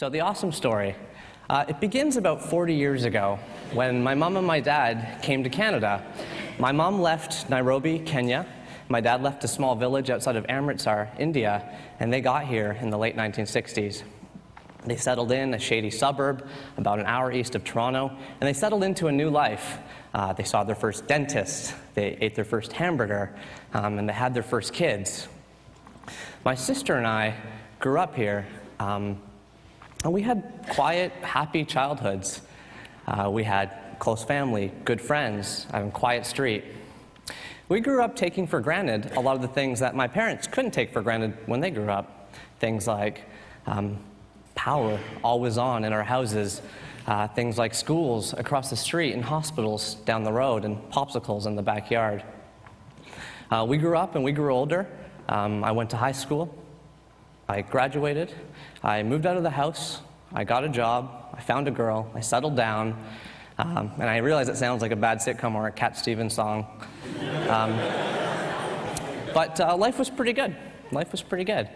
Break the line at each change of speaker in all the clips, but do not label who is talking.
So the awesome story, it begins about 40 years ago when my mom and my dad came to Canada. My mom left Nairobi, Kenya. My dad left a small village outside of Amritsar, India, and they got here in the late 1960s. They settled in a shady suburb about an hour east of Toronto, and they settled into a new life. They saw their first dentist, they ate their first hamburger, and they had their first kids. My sister and I grew up here, and we had quiet, happy childhoods. We had close family, good friends, a quiet street. We grew up taking for granted a lot of the things that my parents couldn't take for granted when they grew up. Things like power always on in our houses, things like schools across the street and hospitals down the road and popsicles in the backyard. We grew up and we grew older. I went to high school. I graduated. I moved out of the house. I got a job. I found a girl. I settled down. And I realize it sounds like a bad sitcom or a Cat Stevens song. But life was pretty good. Life was pretty good.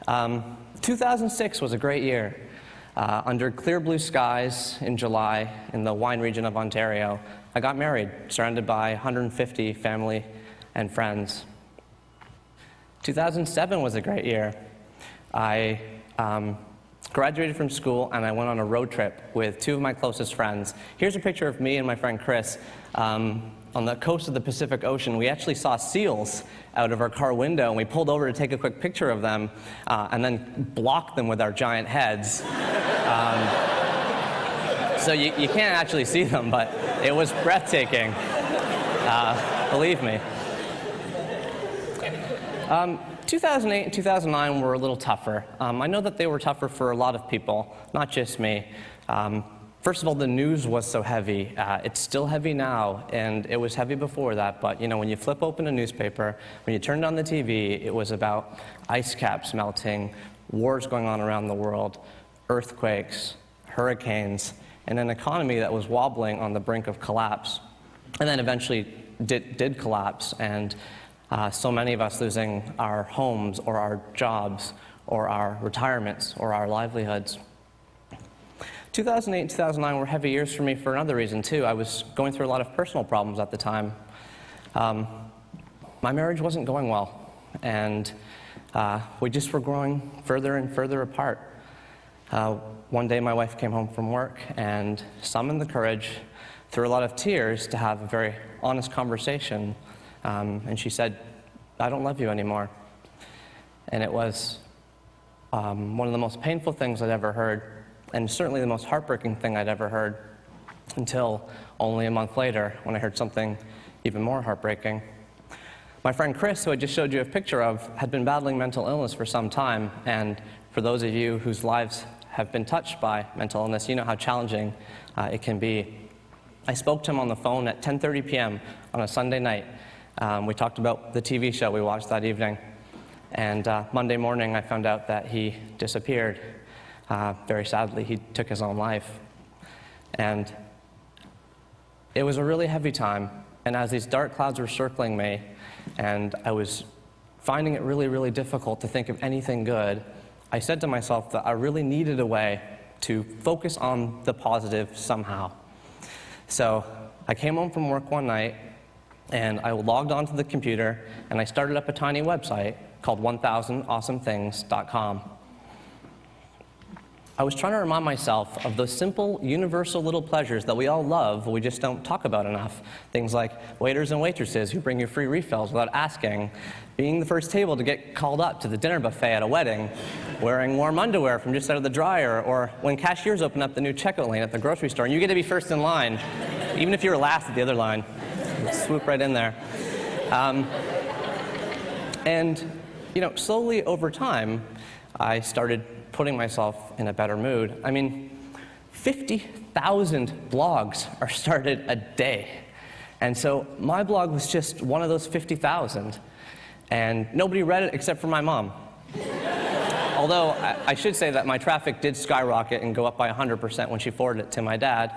2006 was a great year. Under clear blue skies in July in the wine region of Ontario, I got married, surrounded by 150 family and friends. 2007 was a great year. I graduated from school and I went on a road trip with two of my closest friends. Here's a picture of me and my friend Chris on the coast of the Pacific Ocean. We actually saw seals out of our car window, and we pulled over to take a quick picture of them and then blocked them with our giant heads. So you can't actually see them, but it was breathtaking, believe me. 2008 and 2009 were a little tougher. I know that they were tougher for a lot of people, not just me. First of all, the news was so heavy. It's still heavy now, and it was heavy before that, but you know, when you flip open a newspaper, when you turned on the TV, it was about ice caps melting, wars going on around the world, earthquakes, hurricanes, and an economy that was wobbling on the brink of collapse. And then eventually did collapse, and so many of us losing our homes or our jobs or our retirements or our livelihoods. 2008 and 2009 were heavy years for me for another reason, too. I was going through a lot of personal problems at the time. My marriage wasn't going well, and we just were growing further and further apart. One day, my wife came home from work and summoned the courage, through a lot of tears, to have a very honest conversation. And she said, "I don't love you anymore." And it was one of the most painful things I'd ever heard, and certainly the most heartbreaking thing I'd ever heard, until only a month later when I heard something even more heartbreaking. My friend Chris, who I just showed you a picture of, had been battling mental illness for some time, and for those of you whose lives have been touched by mental illness, you know how challenging it can be. I spoke to him on the phone at 10:30 p.m. on a Sunday night. We talked about the TV show we watched that evening, and Monday morning I found out that he disappeared. Very sadly, he took his own life. And it was a really heavy time, and as these dark clouds were circling me, and I was finding it really, really difficult to think of anything good, I said to myself that I really needed a way to focus on the positive somehow. So I came home from work one night, and I logged onto the computer, and I started up a tiny website called 1000awesomethings.com. I was trying to remind myself of those simple, universal little pleasures that we all love, but we just don't talk about enough. Things like waiters and waitresses who bring you free refills without asking, being the first table to get called up to the dinner buffet at a wedding, wearing warm underwear from just out of the dryer, or when cashiers open up the new checkout lane at the grocery store and you get to be first in line, even if you were last at the other line. Swoop right in there. And, you know, slowly over time, I started putting myself in a better mood. I mean, 50,000 blogs are started a day. And so my blog was just one of those 50,000. And nobody read it except for my mom. Although I should say that my traffic did skyrocket and go up by 100% when she forwarded it to my dad.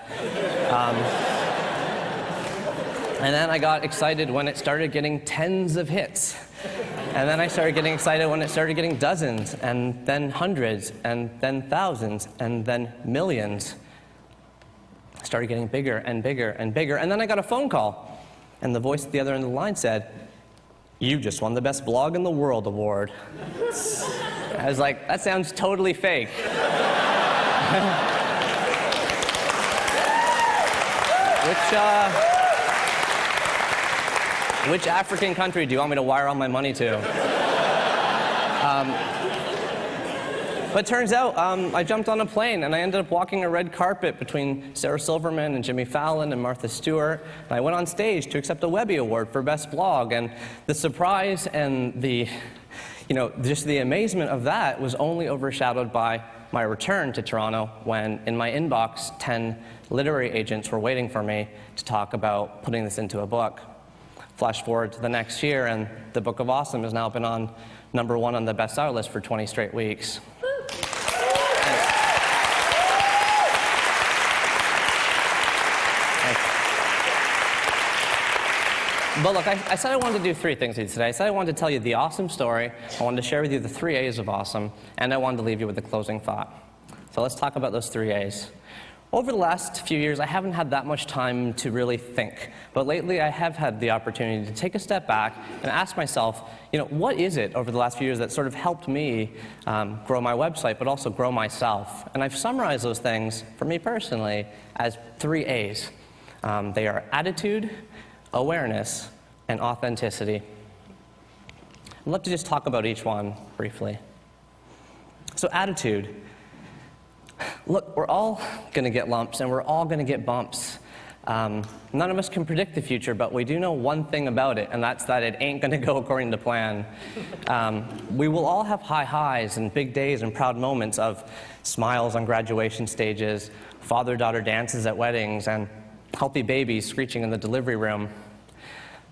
And then I got excited when it started getting tens of hits. And then I started getting excited when it started getting dozens, and then hundreds, and then thousands, and then millions. It started getting bigger and bigger and bigger, and then I got a phone call, and the voice at the other end of the line said, "You just won the Best Blog in the World award." I was like, that sounds totally fake. Which African country do you want me to wire all my money to? But turns out, I jumped on a plane and I ended up walking a red carpet between Sarah Silverman and Jimmy Fallon and Martha Stewart. And I went on stage to accept a Webby Award for Best Blog. And the surprise and just the amazement of that was only overshadowed by my return to Toronto when, in my inbox, 10 literary agents were waiting for me to talk about putting this into a book. Flash forward to the next year, and the Book of Awesome has now been on #1 on the bestseller list for 20 straight weeks. But look, I said I wanted to do 3 things with you today. I said I wanted to tell you the awesome story, I wanted to share with you the 3 A's of awesome, and I wanted to leave you with a closing thought. So let's talk about those 3 A's. Over the last few years, I haven't had that much time to really think, but lately I have had the opportunity to take a step back and ask myself, what is it over the last few years that sort of helped me grow my website, but also grow myself? And I've summarized those things, for me personally, as 3 A's. They are attitude, awareness, and authenticity. I'd love to just talk about each one briefly. So attitude. Look, we're all going to get lumps, and we're all going to get bumps. None of us can predict the future, but we do know one thing about it, and that's that it ain't going to go according to plan. We will all have high highs and big days and proud moments of smiles on graduation stages, father-daughter dances at weddings, and healthy babies screeching in the delivery room.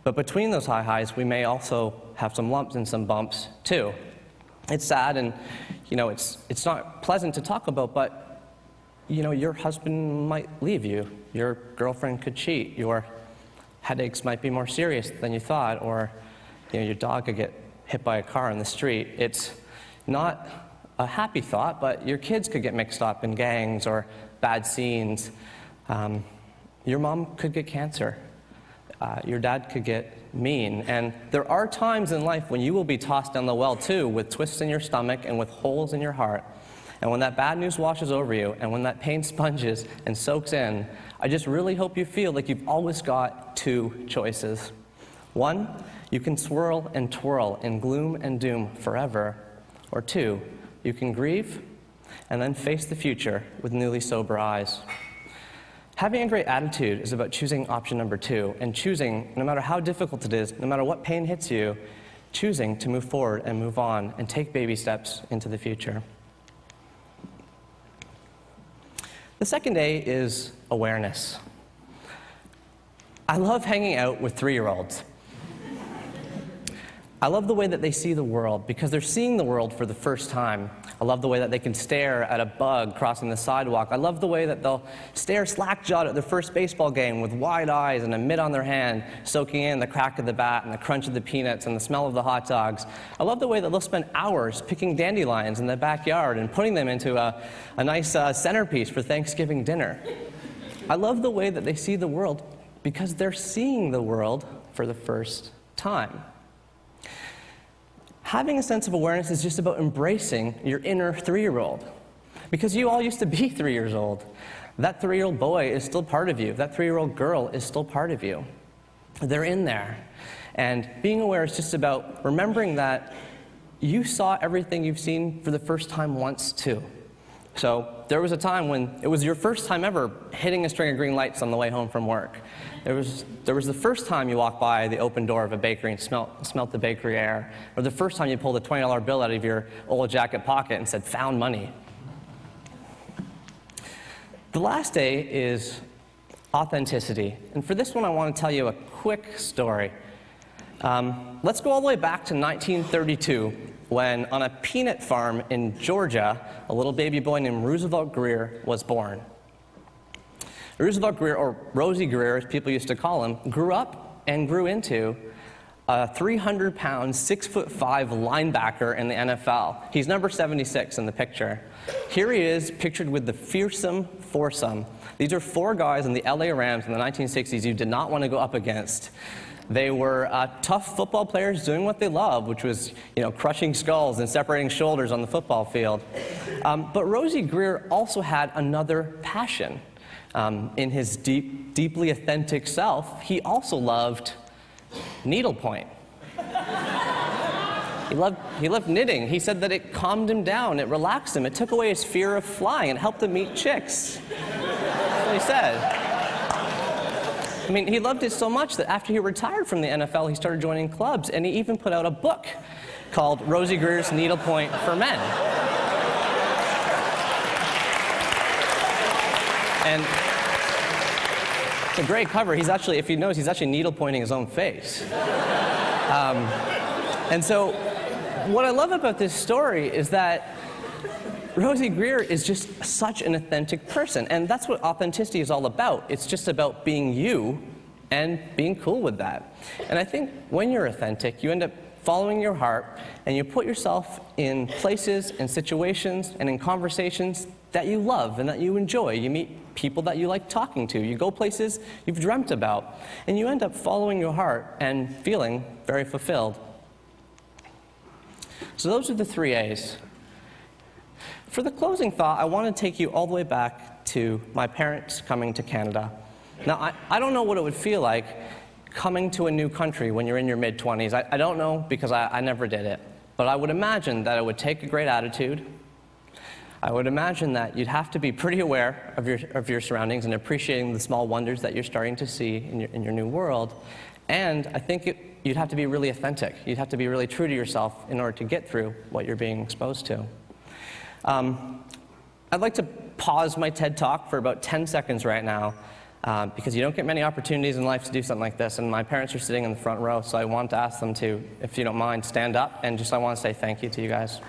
But between those high highs, we may also have some lumps and some bumps, too. It's sad, and it's not pleasant to talk about, but your husband might leave you, your girlfriend could cheat, your headaches might be more serious than you thought, or your dog could get hit by a car in the street. It's not a happy thought, but your kids could get mixed up in gangs or bad scenes. Your mom could get cancer. Your dad could get mean. And there are times in life when you will be tossed down the well too, with twists in your stomach and with holes in your heart. And when that bad news washes over you, and when that pain sponges and soaks in, I just really hope you feel like you've always got 2 choices. 1, you can swirl and twirl in gloom and doom forever. Or 2, you can grieve and then face the future with newly sober eyes. Having a great attitude is about choosing option number 2, and choosing, no matter how difficult it is, no matter what pain hits you, choosing to move forward and move on and take baby steps into the future. The second A is awareness. I love hanging out with 3-year-olds. I love the way that they see the world because they're seeing the world for the first time. I love the way that they can stare at a bug crossing the sidewalk. I love the way that they'll stare slack-jawed at their first baseball game with wide eyes and a mitt on their hand, soaking in the crack of the bat and the crunch of the peanuts and the smell of the hot dogs. I love the way that they'll spend hours picking dandelions in the backyard and putting them into a nice centerpiece for Thanksgiving dinner. I love the way that they see the world because they're seeing the world for the first time. Having a sense of awareness is just about embracing your inner 3-year-old. Because you all used to be 3 years old. That 3-year-old boy is still part of you. That 3-year-old girl is still part of you. They're in there. And being aware is just about remembering that you saw everything you've seen for the first time once, too. So there was a time when it was your first time ever hitting a string of green lights on the way home from work. There was the first time you walked by the open door of a bakery and smelt the bakery air, or the first time you pulled a $20 bill out of your old jacket pocket and said, "Found money." The last A is authenticity. And for this one, I want to tell you a quick story. Let's go all the way back to 1932, when on a peanut farm in Georgia, a little baby boy named Roosevelt Greer was born. Roosevelt Greer, or Rosie Greer as people used to call him, grew up and grew into a 300-pound, 6'5" linebacker in the NFL. He's number 76 in the picture. Here he is, pictured with the fearsome foursome. These are 4 guys in the LA Rams in the 1960s you did not want to go up against. They were tough football players doing what they loved, which was, crushing skulls and separating shoulders on the football field. But Rosie Greer also had another passion. In his deeply authentic self, he also loved needlepoint. He loved knitting. He said that it calmed him down, it relaxed him, it took away his fear of flying, it helped him meet chicks. That's what he said. I mean, he loved it so much that after he retired from the NFL, he started joining clubs, and he even put out a book called Rosie Greer's Needlepoint for Men. And it's a great cover. He's actually, if you notice, he's actually needlepointing his own face. And so, what I love about this story is that Rosie Greer is just such an authentic person, and that's what authenticity is all about. It's just about being you and being cool with that. And I think when you're authentic, you end up following your heart, and you put yourself in places and situations and in conversations that you love and that you enjoy. You meet people that you like talking to. You go places you've dreamt about, and you end up following your heart and feeling very fulfilled. So those are the 3 A's. For the closing thought, I want to take you all the way back to my parents coming to Canada. Now, I don't know what it would feel like coming to a new country when you're in your mid-20s. I don't know because I never did it. But I would imagine that it would take a great attitude. I would imagine that you'd have to be pretty aware of your surroundings and appreciating the small wonders that you're starting to see in your new world. And I think you'd have to be really authentic. You'd have to be really true to yourself in order to get through what you're being exposed to. I'd like to pause my TED Talk for about 10 seconds right now, because you don't get many opportunities in life to do something like this, and my parents are sitting in the front row, so I want to ask them to, if you don't mind, stand up, and I want to say thank you to you guys.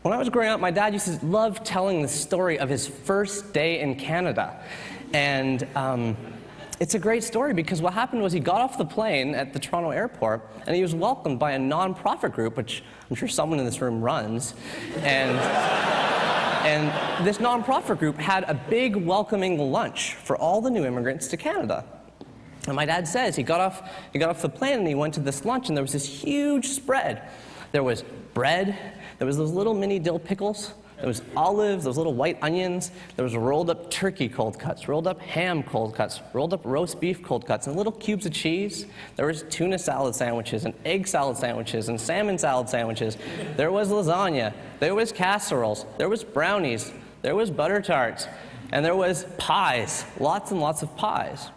When I was growing up, my dad used to love telling the story of his first day in Canada. And it's a great story because what happened was he got off the plane at the Toronto airport, and he was welcomed by a non-profit group, which I'm sure someone in this room runs. And this non-profit group had a big welcoming lunch for all the new immigrants to Canada. And my dad says he got off the plane and he went to this lunch, and there was this huge spread. There was bread, there was those little mini dill pickles, there was olives, those little white onions, there was rolled up turkey cold cuts, rolled up ham cold cuts, rolled up roast beef cold cuts, and little cubes of cheese. There was tuna salad sandwiches, and egg salad sandwiches, and salmon salad sandwiches. There was lasagna, there was casseroles, there was brownies, there was butter tarts, and there was pies, lots and lots of pies.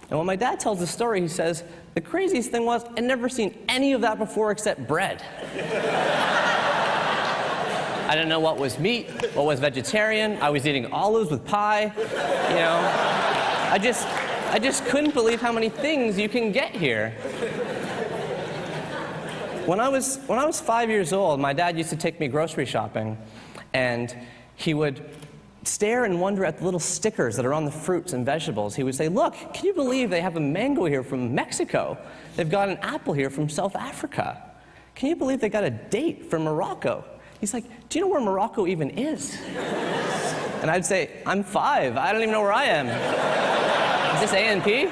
And when my dad tells the story, he says, the craziest thing was, I'd never seen any of that before except bread. I didn't know what was meat, what was vegetarian. I was eating olives with pie. I just couldn't believe how many things you can get here. When I was 5 years old, my dad used to take me grocery shopping, and he would stare and wonder at the little stickers that are on the fruits and vegetables. He would say, look, can you believe they have a mango here from Mexico? They've got an apple here from South Africa. Can you believe they got a date from Morocco? He's like, do you know where Morocco even is? And I'd say, I'm 5. I don't even know where I am. Is this A&P?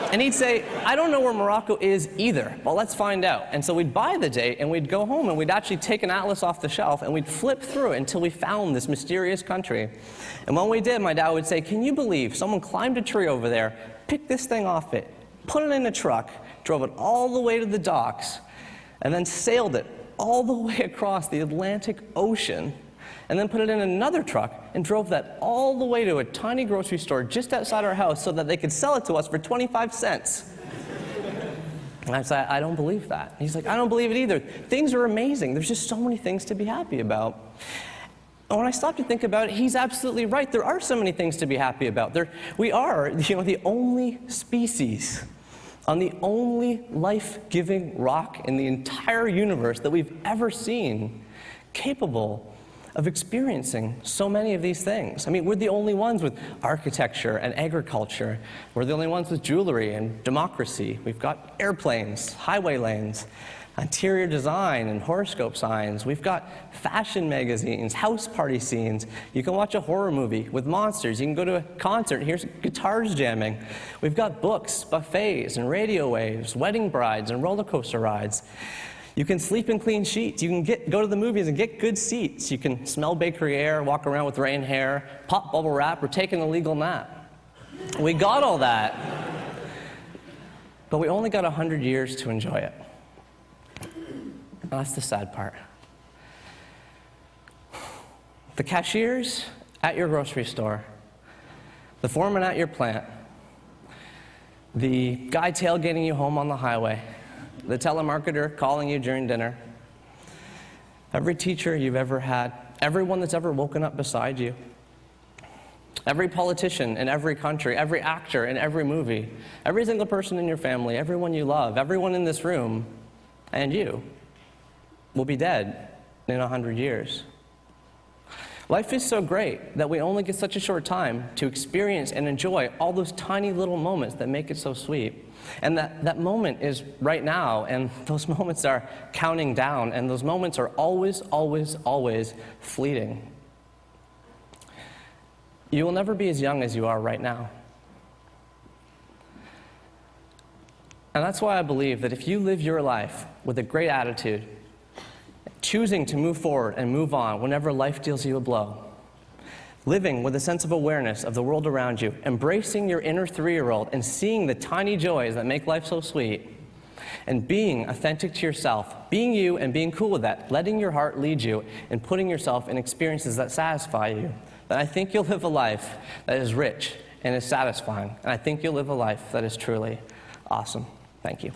And he'd say, I don't know where Morocco is either. Well, let's find out. And so we'd buy the date, and we'd go home, and we'd actually take an atlas off the shelf, and we'd flip through it until we found this mysterious country. And when we did, my dad would say, can you believe someone climbed a tree over there, picked this thing off it, put it in a truck, drove it all the way to the docks, and then sailed it all the way across the Atlantic Ocean, and then put it in another truck and drove that all the way to a tiny grocery store just outside our house so that they could sell it to us for 25 cents. And I said, I don't believe that. And he's like, I don't believe it either. Things are amazing. There's just so many things to be happy about. And when I stop to think about it, he's absolutely right. There are so many things to be happy about. We are, the only species on the only life-giving rock in the entire universe that we've ever seen capable of experiencing so many of these things. I mean, we're the only ones with architecture and agriculture. We're the only ones with jewelry and democracy. We've got airplanes, highway lanes, interior design and horoscope signs. We've got fashion magazines, house party scenes. You can watch a horror movie with monsters. You can go to a concert and hear guitars jamming. We've got books, buffets, and radio waves, wedding brides, and roller coaster rides. You can sleep in clean sheets. You can go to the movies and get good seats. You can smell bakery air, walk around with rain hair, pop bubble wrap, or take an illegal nap. We got all that. But we only got 100 years to enjoy it. That's the sad part. The cashiers at your grocery store, the foreman at your plant, the guy tailgating you home on the highway, the telemarketer calling you during dinner, every teacher you've ever had, everyone that's ever woken up beside you, every politician in every country, every actor in every movie, every single person in your family, everyone you love, everyone in this room, and you will be dead in 100 years. Life is so great that we only get such a short time to experience and enjoy all those tiny little moments that make it so sweet. And that moment is right now, and those moments are counting down, and those moments are always, always, always fleeting. You will never be as young as you are right now. And that's why I believe that if you live your life with a great attitude, choosing to move forward and move on whenever life deals you a blow, living with a sense of awareness of the world around you, embracing your inner 3-year-old and seeing the tiny joys that make life so sweet, and being authentic to yourself, being you and being cool with that, letting your heart lead you and putting yourself in experiences that satisfy you, then I think you'll live a life that is rich and is satisfying, and I think you'll live a life that is truly awesome. Thank you.